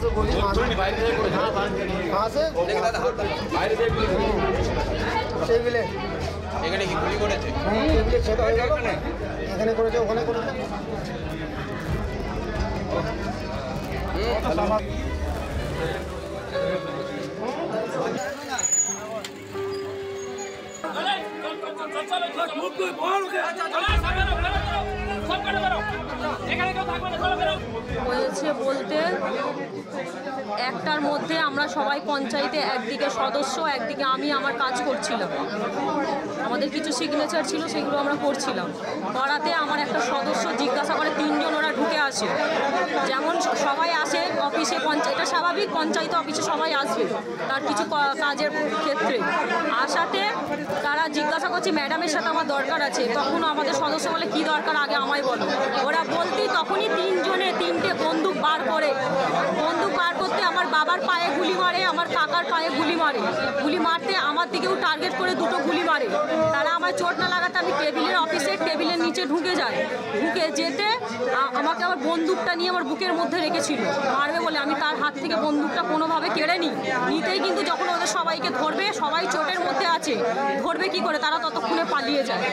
से गोली कहाँ से টেবিলে এখানে কি গুলি করেছে? টেবিলে ছেড়ে হয়ে গেল না, এখানে করেছে ওখানে করেছে। হয়েছে বলতে একটার মধ্যে আমরা সবাই পঞ্চায়েতে একদিকে সদস্য একদিকে আমি আমার কাজ করছিলাম, আমাদের কিছু সিগনেচার ছিল সেগুলো আমরা করছিলাম। করাতে আমার একটা সদস্য জিজ্ঞাসা করে, তিনজন ওরা ঢুকে আসে, যেমন সবাই আসে অফিসে, এটা স্বাভাবিক, পঞ্চায়েত অফিসে সবাই আসবে তার কিছু কাজের ক্ষেত্রে। আসাতে তারা জিজ্ঞাসা করছে ম্যাডামের সাথে আমার দরকার আছে, তখন আমাদের সদস্য বলে কী দরকার আগে আমায় বলো। ওরা বলতেই তখনই তিনজনে তিনটে বন্দুক বার করে, বন্দুক বার করতে আমার বাবার পায়ে গুলি মারে, আমার কাকার পায়ে গুলি মারে, গুলি মারতে আমার দিকেও টার্গেট করে দুটো গুলি মারে। তারা আমার চোট না লাগাতে আমি টেবিলের নিচে ঢুকে যাই, ঢুকে যেতে আমাকে আবার বন্দুকটা নিয়ে আমার বুকের মধ্যে রেখেছিল মারবে বলে। আমি তার হাত থেকে বন্দুকটা কোনোভাবে কেড়ে নিই, নিতেই কিন্তু যখন ওদের সবাইকে ধরবে, সবাই চোটের মধ্যে আছে, ধরবে কি করে, তারা ততক্ষণে পালিয়ে যায়।